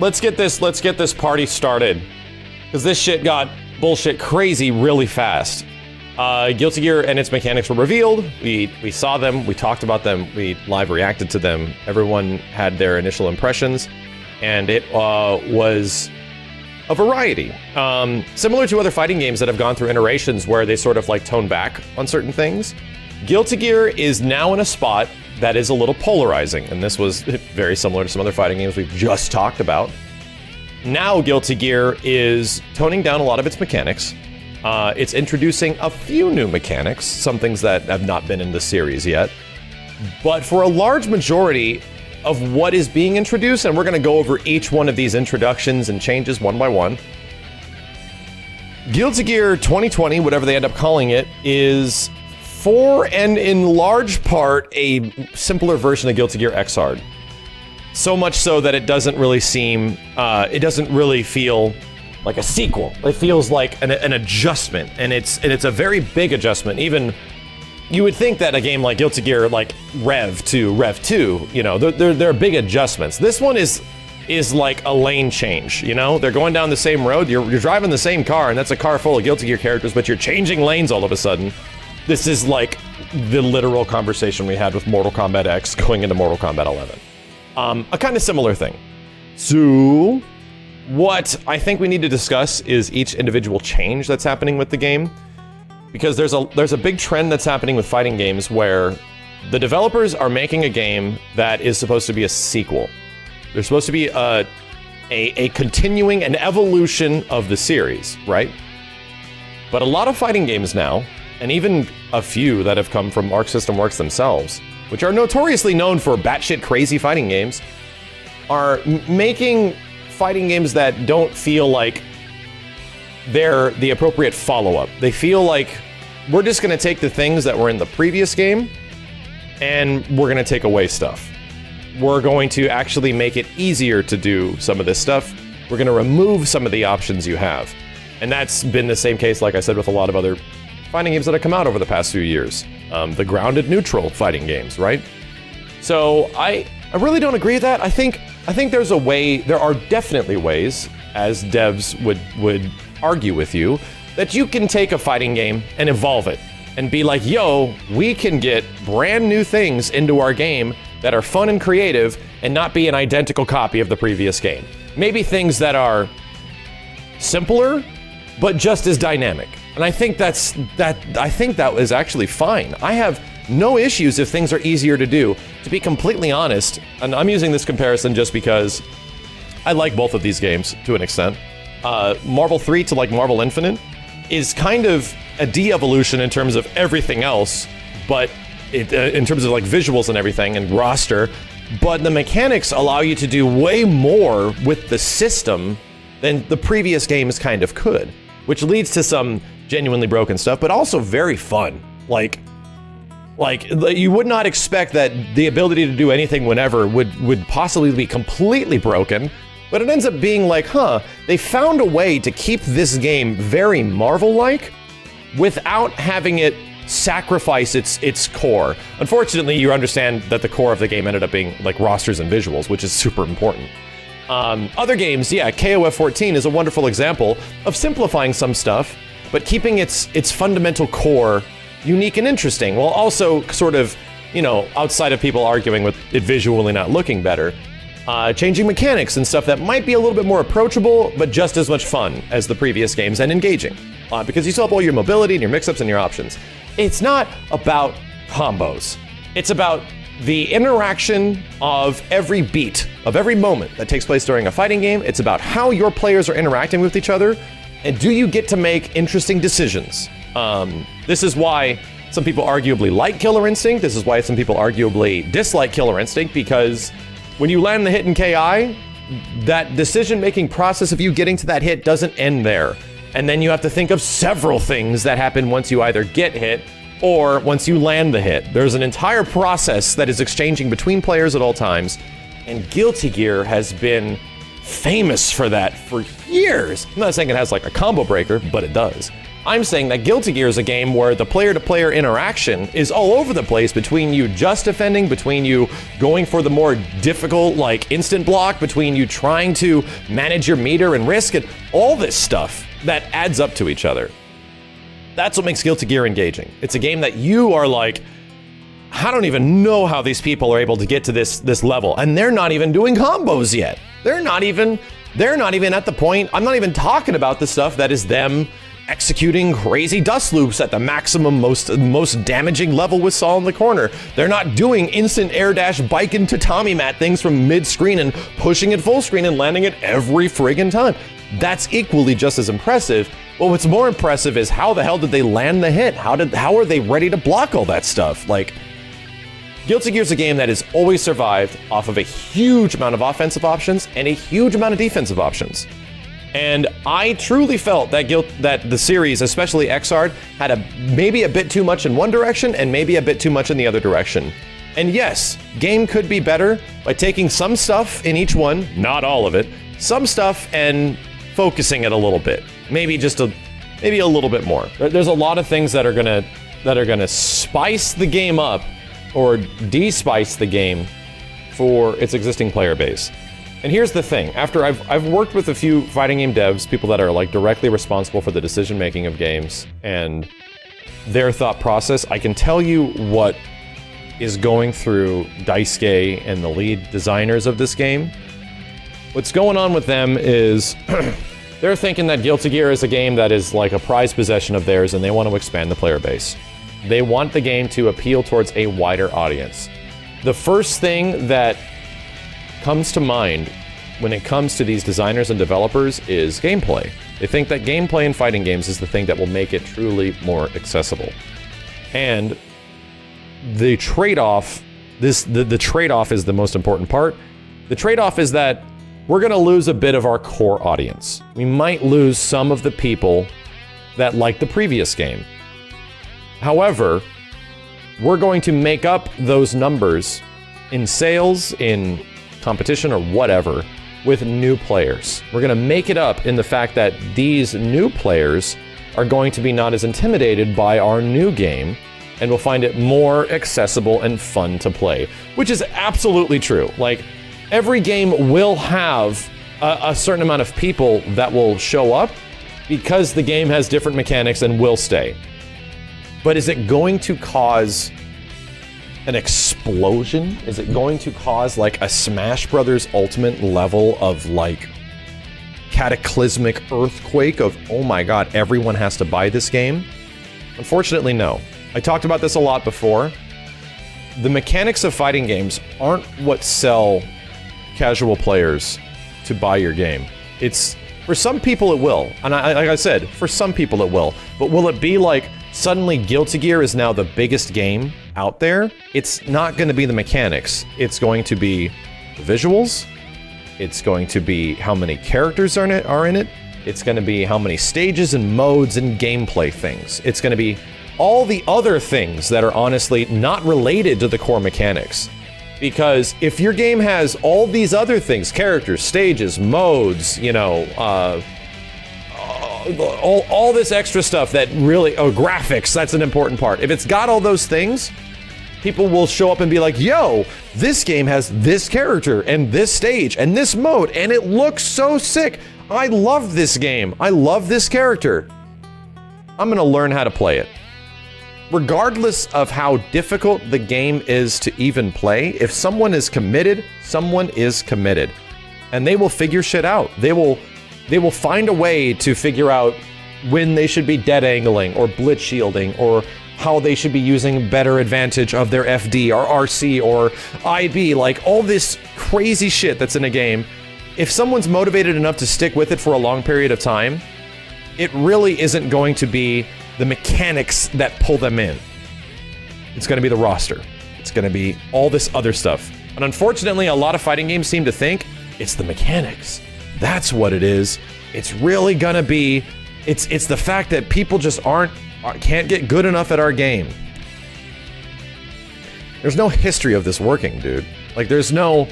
let's get this party started, because this shit got bullshit crazy really fast. Guilty Gear and its mechanics were revealed. We saw them, we talked about them, we live reacted to them. Everyone had their initial impressions, and it was a variety. Similar to other fighting games that have gone through iterations where they sort of like tone back on certain things, Guilty Gear is now in a spot that is a little polarizing, and this was very similar to some other fighting games we've just talked about. Now Guilty Gear is toning down a lot of its mechanics. It's introducing a few new mechanics, some things that have not been in the series yet. But for a large majority of what is being introduced, and we're going to go over each one of these introductions and changes one by one, Guilty Gear 2020, whatever they end up calling it, is for and in large part a simpler version of Guilty Gear Xrd. So much so that it doesn't really seem, it doesn't really feel like a sequel. It feels like an adjustment, and it's a very big adjustment. Even you would think that a game like Guilty Gear, like Rev to Rev 2, you know, there are big adjustments. This one is like a lane change. You know, they're going down the same road. You're driving the same car, and that's a car full of Guilty Gear characters, but you're changing lanes all of a sudden. This is like the literal conversation we had with Mortal Kombat X going into Mortal Kombat 11. A kind of similar thing. So what I think we need to discuss is each individual change that's happening with the game, because there's a big trend that's happening with fighting games where the developers are making a game that is supposed to be a sequel. They're supposed to be a continuing, an evolution of the series, right? But a lot of fighting games now, and even a few that have come from Arc System Works themselves, which are notoriously known for batshit crazy fighting games, are making fighting games that don't feel like they're the appropriate follow-up. They feel like we're just going to take the things that were in the previous game and we're going to take away stuff. We're going to actually make it easier to do some of this stuff. We're going to remove some of the options you have. And that's been the same case, like I said, with a lot of other fighting games that have come out over the past few years. The grounded neutral fighting games, right? So I really don't agree with that. I think there's a way, there are definitely ways, as devs would argue with you, that you can take a fighting game and evolve it and be like, yo, we can get brand new things into our game that are fun and creative and not be an identical copy of the previous game. Maybe things that are simpler, but just as dynamic. And I think that is actually fine. I have no issues if things are easier to do. To be completely honest, and I'm using this comparison just because I like both of these games to an extent. Marvel 3 to like Marvel Infinite is kind of a de-evolution in terms of everything else, but in terms of like visuals and everything and roster, but the mechanics allow you to do way more with the system than the previous games kind of could, which leads to some genuinely broken stuff, but also very fun. Like you would not expect that the ability to do anything whenever would possibly be completely broken, but it ends up being like, they found a way to keep this game very Marvel-like without having it sacrifice its core. Unfortunately, you understand that the core of the game ended up being like rosters and visuals, which is super important. Other games, yeah, KOF 14 is a wonderful example of simplifying some stuff, but keeping its fundamental core unique and interesting, while also sort of, you know, outside of people arguing with it visually not looking better, changing mechanics and stuff that might be a little bit more approachable, but just as much fun as the previous games and engaging, because you still have all your mobility and your mix-ups and your options. It's not about combos. It's about the interaction of every beat, of every moment that takes place during a fighting game. It's about how your players are interacting with each other, and do you get to make interesting decisions? This is why some people arguably like Killer Instinct. This is why some people arguably dislike Killer Instinct, because when you land the hit in KI, that decision-making process of you getting to that hit doesn't end there. And then you have to think of several things that happen once you either get hit or once you land the hit. There's an entire process that is exchanging between players at all times, and Guilty Gear has been famous for that for years. I'm not saying it has like a combo breaker, but it does. I'm saying that Guilty Gear is a game where the player-to-player interaction is all over the place, between you just defending, between you going for the more difficult, like, instant block, between you trying to manage your meter and risk, and all this stuff that adds up to each other. That's what makes Guilty Gear engaging. It's a game that you are like, I don't even know how these people are able to get to this level, and they're not even doing combos yet. They're not even at the point. I'm not even talking about the stuff that is them executing crazy dust loops at the maximum, most damaging level with Saul in the corner. They're not doing instant air dash bike and tatami mat things from mid-screen and pushing it full screen and landing it every friggin' time. That's equally just as impressive. But what's more impressive is how the hell did they land the hit? How are they ready to block all that stuff? Like, Guilty Gear is a game that has always survived off of a huge amount of offensive options and a huge amount of defensive options. And I truly felt that the series, especially Xrd, had maybe a bit too much in one direction and maybe a bit too much in the other direction. And yes, game could be better by taking some stuff in each one, not all of it, some stuff, and focusing it a little bit. Maybe a little bit more. There's a lot of things that are gonna spice the game up or de-spice the game for its existing player base. And here's the thing, after I've worked with a few fighting game devs, people that are like directly responsible for the decision making of games and their thought process, I can tell you what is going through Daisuke and the lead designers of this game. What's going on with them is they're thinking that Guilty Gear is a game that is like a prized possession of theirs, and they want to expand the player base. They want the game to appeal towards a wider audience. The first thing that comes to mind when it comes to these designers and developers is gameplay. They think that gameplay in fighting games is the thing that will make it truly more accessible. And the trade-off, the trade-off is the most important part. The trade-off is that we're gonna lose a bit of our core audience. We might lose some of the people that like the previous game. However, we're going to make up those numbers in sales, in competition, or whatever, with new players. We're gonna make it up in the fact that these new players are going to be not as intimidated by our new game, and will find it more accessible and fun to play, which is absolutely true. Like, every game will have a certain amount of people that will show up because the game has different mechanics and will stay. But is it going to cause an explosion? Is it going to cause like a Smash Brothers Ultimate level of like cataclysmic earthquake of, oh my god, everyone has to buy this game? Unfortunately, no. I talked about this a lot before. The mechanics of fighting games aren't what sell casual players to buy your game. It's, for some people it will, and like I said, for some people it will, but will it be like suddenly Guilty Gear is now the biggest game out there? It's not going to be the mechanics. It's going to be the visuals. It's going to be how many characters are in it. It's going to be how many stages and modes and gameplay things. It's going to be all the other things that are honestly not related to the core mechanics. Because if your game has all these other things, characters, stages, modes, you know, all this extra stuff that really, graphics, that's an important part. If it's got all those things, people will show up and be like, yo, this game has this character and this stage and this mode, and it looks so sick. I love this game. I love this character. I'm gonna learn how to play it. Regardless of how difficult the game is to even play, if someone is committed, someone is committed. And they will figure shit out. They will find a way to figure out when they should be dead angling or blitz shielding, or how they should be using better advantage of their FD or RC or IB, like all this crazy shit that's in a game. If someone's motivated enough to stick with it for a long period of time, it really isn't going to be the mechanics that pull them in. It's going to be the roster. It's going to be all this other stuff. And unfortunately, a lot of fighting games seem to think it's the mechanics. That's what it is. It's really going to be, it's the fact that people just can't get good enough at our game. There's no history of this working, dude. Like, there's no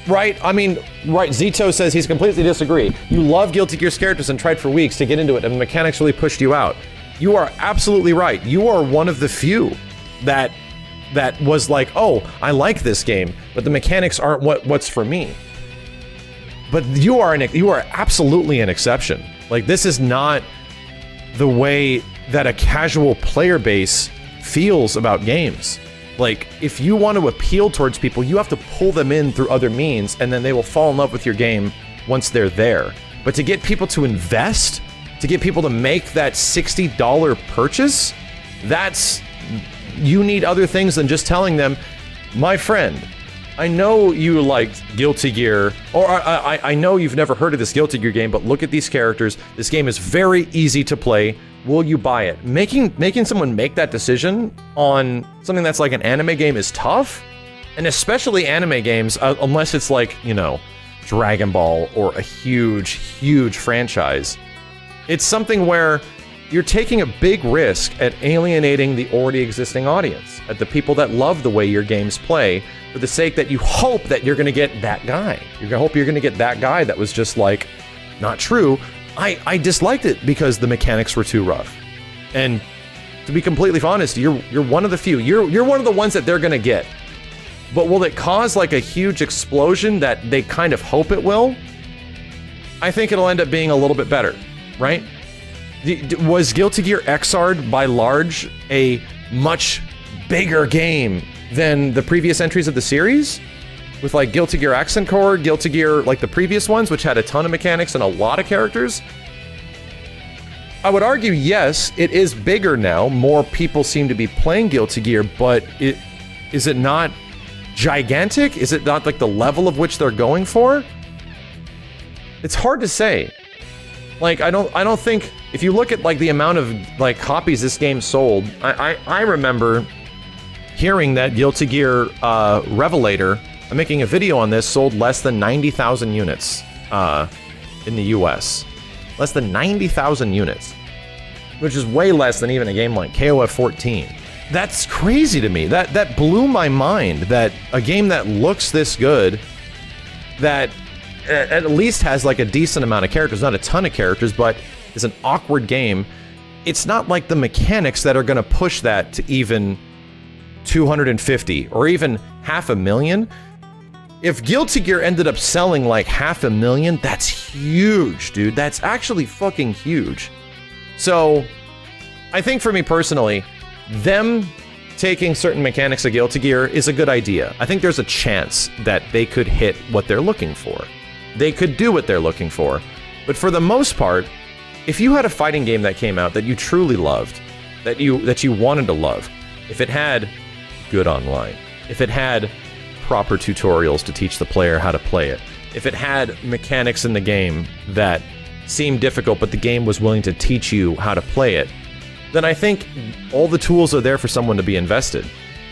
Right? I mean, right, Zito says he's completely disagree. You love Guilty Gear's characters and tried for weeks to get into it, and the mechanics really pushed you out. You are absolutely right. You are one of the few that was like, oh, I like this game, but the mechanics aren't what's for me. But you are absolutely an exception. Like, this is not the way that a casual player base feels about games. Like, if you want to appeal towards people, you have to pull them in through other means, and then they will fall in love with your game once they're there. But to get people to invest, to get people to make that $60 purchase, you need other things than just telling them, my friend, I know you liked Guilty Gear, or I know you've never heard of this Guilty Gear game, but look at these characters. This game is very easy to play. Will you buy it? Making someone make that decision on something that's like an anime game is tough, and especially anime games, unless it's like, you know, Dragon Ball or a huge franchise. It's something where you're taking a big risk at alienating the already existing audience, at the people that love the way your games play, for the sake that you hope that you're going to get that guy. You're going to hope you're going to get that guy that was just like, not true. I disliked it because the mechanics were too rough. And to be completely honest, you're one of the few. You're one of the ones that they're going to get. But will it cause like a huge explosion that they kind of hope it will? I think it'll end up being a little bit better, right? Was Guilty Gear Xrd by large a much bigger game than the previous entries of the series? With like Guilty Gear Accent Core, Guilty Gear, like the previous ones, which had a ton of mechanics and a lot of characters? I would argue, yes, it is bigger now. More people seem to be playing Guilty Gear, but is it not gigantic? Is it not like the level of which they're going for? It's hard to say. Like, I don't think, if you look at like the amount of like copies this game sold, I remember hearing that Guilty Gear Revelator, I'm making a video on this, sold less than 90,000 units in the US. Less than 90,000 units, which is way less than even a game like KOF 14. That's crazy to me. That blew my mind, that a game that looks this good, that at least has like a decent amount of characters, not a ton of characters, but is an awkward game. It's not like the mechanics that are going to push that to even 250 or even 500,000. If Guilty Gear ended up selling like 500,000, that's huge, dude. That's actually fucking huge. So, I think for me personally, them taking certain mechanics of Guilty Gear is a good idea. I think there's a chance that they could hit what they're looking for. They could do what they're looking for. But for the most part, if you had a fighting game that came out that you truly loved, that you wanted to love, if it had good online, if it had proper tutorials to teach the player how to play it, if it had mechanics in the game that seemed difficult but the game was willing to teach you how to play it, then I think all the tools are there for someone to be invested.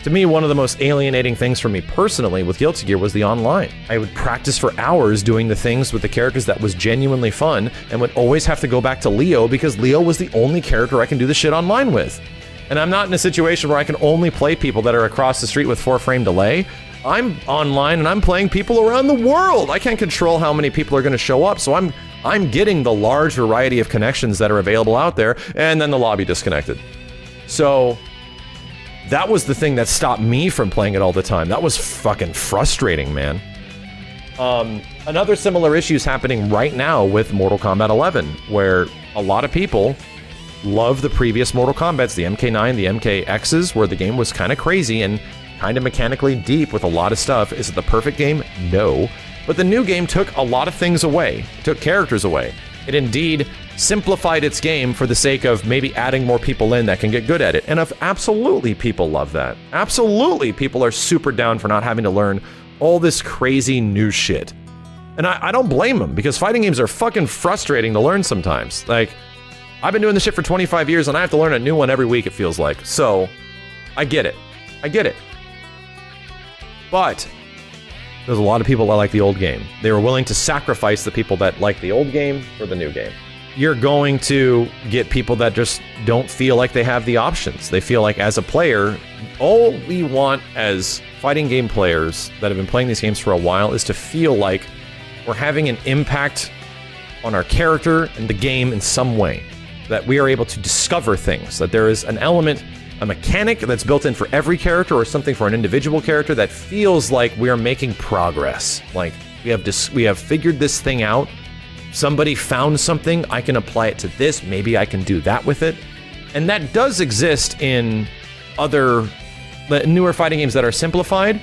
To me, one of the most alienating things for me personally with Guilty Gear was the online. I would practice for hours doing the things with the characters that was genuinely fun, and would always have to go back to Leo because Leo was the only character I can do the shit online with. And I'm not in a situation where I can only play people that are across the street with 4-frame delay. I'm online and I'm playing people around the world. I can't control how many people are going to show up, so I'm getting the large variety of connections that are available out there, and then the lobby disconnected. So that was the thing that stopped me from playing it all the time. That was fucking frustrating, man. Another similar issue is happening right now with Mortal Kombat 11, where a lot of people love the previous Mortal Kombats, the MK9, the MKXs, where the game was kind of crazy and kind of mechanically deep with a lot of stuff. Is it the perfect game? No. But the new game took a lot of things away, took characters away. It indeed simplified its game for the sake of maybe adding more people in that can get good at it. And absolutely people love that. Absolutely people are super down for not having to learn all this crazy new shit. And I don't blame them, because fighting games are fucking frustrating to learn sometimes. Like, I've been doing this shit for 25 years and I have to learn a new one every week, it feels like. So, I get it. I get it. But there's a lot of people that like the old game. They were willing to sacrifice the people that like the old game for the new game. You're going to get people that just don't feel like they have the options. They feel like, as a player, all we want as fighting game players that have been playing these games for a while is to feel like we're having an impact on our character and the game in some way. That we are able to discover things, that there is an element, a mechanic that's built in for every character or something for an individual character that feels like we are making progress. Like we have figured this thing out. Somebody found something, I can apply it to this, maybe I can do that with it. And that does exist in other newer fighting games that are simplified.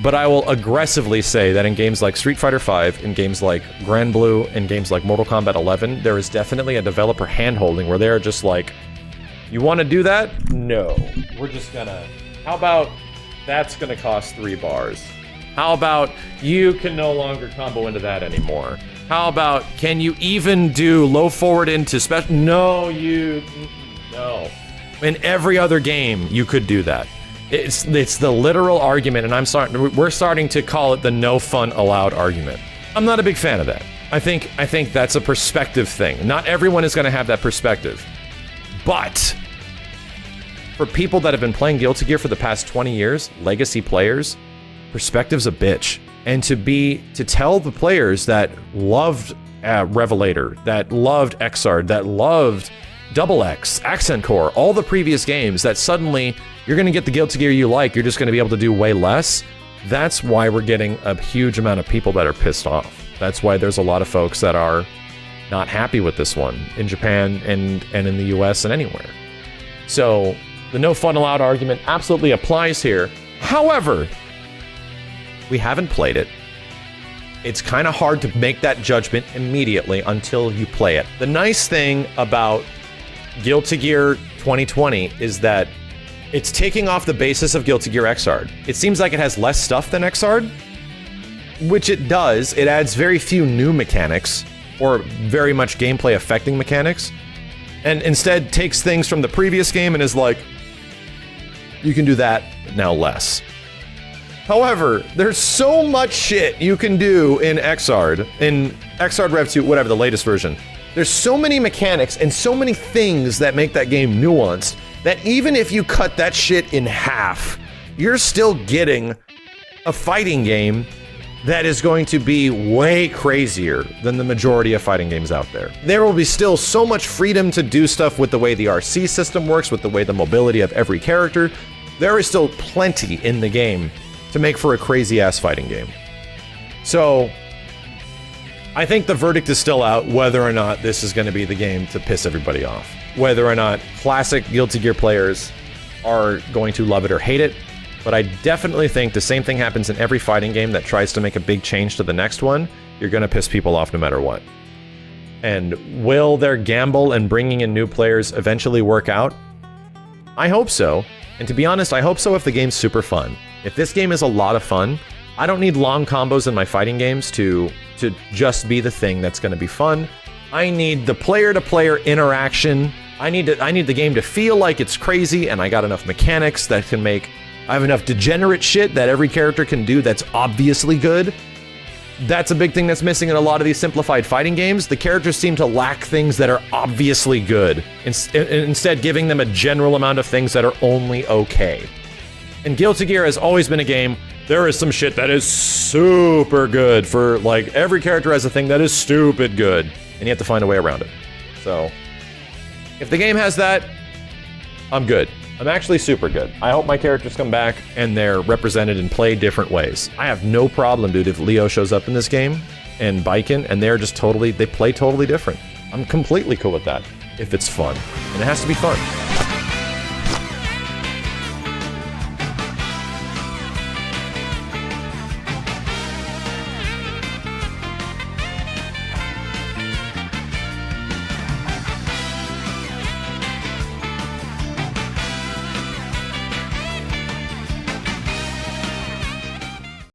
But I will aggressively say that in games like Street Fighter V, in games like Grand Blue, in games like Mortal Kombat 11, there is definitely a developer hand-holding where they're just like, you want to do that? No. We're just gonna... How about that's gonna cost 3 bars? How about you can no longer combo into that anymore? How about, can you even do low forward into special? No, no. In every other game, you could do that. It's the literal argument, and we're starting to call it the no fun allowed argument. I'm not a big fan of that. I think that's a perspective thing. Not everyone is going to have that perspective. But for people that have been playing Guilty Gear for the past 20 years, legacy players, perspective's a bitch. And to tell the players that loved Revelator, that loved Xrd, that loved Double X, Accent Core, all the previous games, that suddenly you're going to get the Guilty Gear you like, you're just going to be able to do way less. That's why we're getting a huge amount of people that are pissed off. That's why there's a lot of folks that are not happy with this one in Japan and in the US and anywhere. So the no fun allowed argument absolutely applies here. However, we haven't played it. It's kind of hard to make that judgment immediately until you play it. The nice thing about Guilty Gear 2020 is that it's taking off the basis of Guilty Gear Xrd. It seems like it has less stuff than Xrd, which it does. It adds very few new mechanics or very much gameplay affecting mechanics, and instead takes things from the previous game and is like, you can do that, now less. However, there's so much shit you can do in Xrd Rev 2, whatever, the latest version. There's so many mechanics and so many things that make that game nuanced that even if you cut that shit in half, you're still getting a fighting game that is going to be way crazier than the majority of fighting games out there. There will be still so much freedom to do stuff with the way the RC system works, with the way the mobility of every character. There is still plenty in the game to make for a crazy-ass fighting game. So, I think the verdict is still out whether or not this is going to be the game to piss everybody off. Whether or not classic Guilty Gear players are going to love it or hate it. But I definitely think the same thing happens in every fighting game that tries to make a big change to the next one. You're going to piss people off no matter what. And will their gamble and bringing in new players eventually work out? I hope so. And to be honest, I hope so if the game's super fun. If this game is a lot of fun, I don't need long combos in my fighting games to just be the thing that's going to be fun. I need the player-to-player interaction. I need the game to feel like it's crazy, and I got enough mechanics that can make... I have enough degenerate shit that every character can do that's obviously good. That's a big thing that's missing in a lot of these simplified fighting games. The characters seem to lack things that are obviously good, instead giving them a general amount of things that are only okay. And Guilty Gear has always been a game, there is some shit that is super good for, like, every character has a thing that is stupid good, and you have to find a way around it. So, if the game has that, I'm good. I'm actually super good. I hope my characters come back and they're represented and played different ways. I have no problem, dude, if Leo shows up in this game and Baiken and they're just they play totally different. I'm completely cool with that if it's fun. And it has to be fun.